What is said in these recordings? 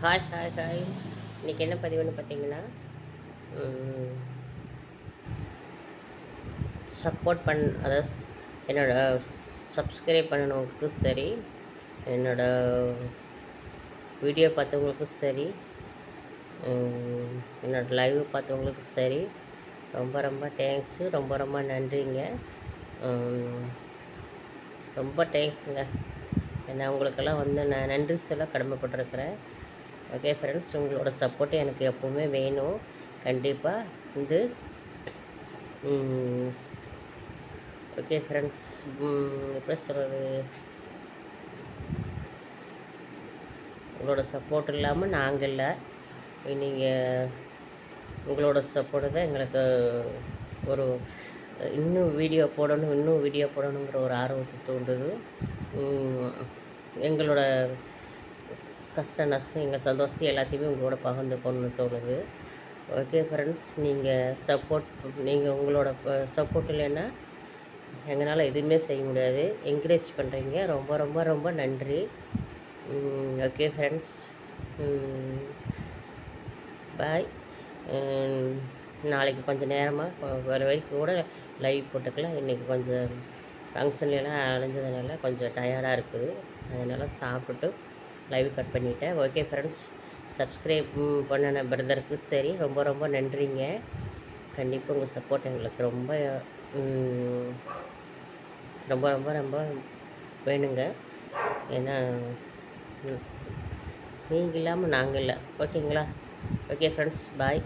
Hi hi hi. இன்றைக்கி என்ன பதிவுன்னு பார்த்தீங்கன்னா, சப்போர்ட் அதாவது என்னோட சப்ஸ்கிரைப் பண்ணினவங்களுக்கும் சரி, என்னோடய வீடியோ பார்த்தவங்களுக்கும் சரி, என்னோடய லைவ் பார்த்தவங்களுக்கும் சரி, ரொம்ப ரொம்ப தேங்க்ஸு, ரொம்ப ரொம்ப நன்றிங்க. ரொம்ப தேங்க்ஸுங்க. ஏன்னா உங்களுக்கெல்லாம் நான் நன்றி சொல்ல கடமைப்பட்டிருக்கிறேன். ஓகே ஃப்ரெண்ட்ஸ், உங்களோட சப்போர்ட் எனக்கு எப்போவுமே வேணும். கண்டிப்பாக ஓகே ஃப்ரெண்ட்ஸ், எப்படி சொல்கிறது, உங்களோட சப்போர்ட் இல்லாமல் நாங்கள் இல்லை. நீங்கள் உங்களோட சப்போர்ட்டு தான் எங்களுக்கு ஒரு இன்னும் வீடியோ போடணுங்கிற ஒரு ஆர்வத்தை தூண்டுது. எங்களோட கஷ்ட நஷ்டம், எங்கள் சந்தோஷம் எல்லாத்தையுமே உங்களோட பகிர்ந்துக்கணும்னு தோணுது. ஓகே ஃப்ரெண்ட்ஸ், நீங்கள் உங்களோட சப்போர்ட் இல்லைன்னா எங்களால் எதுவுமே செய்ய முடியாது. என்கரேஜ் பண்ணுறீங்க, ரொம்ப ரொம்ப ரொம்ப நன்றி. ஓகே ஃப்ரெண்ட்ஸ், பாய். நாளைக்கு கொஞ்சம் நேரமாக வர வரைக்கும் கூட லைவ் போட்டுக்கலாம். இன்றைக்கி கொஞ்சம் ஃபங்க்ஷன்லாம் அலைஞ்சதுனால கொஞ்சம் டயர்டாக இருக்குது. அதனால் சாப்பிட்டுட்டு லைவ் கட் பண்ணிவிட்டேன். ஓகே ஃப்ரெண்ட்ஸ், சப்ஸ்கிரைப் பண்ணின பிரதருக்கு சரி, ரொம்ப ரொம்ப நன்றிங்க. கண்டிப்பாக உங்கள் சப்போர்ட் எங்களுக்கு ரொம்ப ரொம்ப ரொம்ப ரொம்ப வேணுங்க. ஏன்னா நீங்கள் இல்லாமல் நாங்கள் இல்லை. ஓகேங்களா? ஓகே ஃப்ரெண்ட்ஸ், பாய்.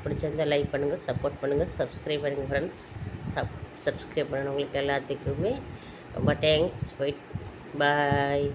பிடிச்சிருந்தால் லைக் பண்ணுங்கள், சப்போர்ட் பண்ணுங்கள், சப்ஸ்கிரைப் பண்ணுங்கள் ஃப்ரெண்ட்ஸ். சப்ஸ்கிரைப் பண்ணவங்களுக்கு எல்லாத்துக்குமே ரொம்ப தேங்க்ஸ். பாய்.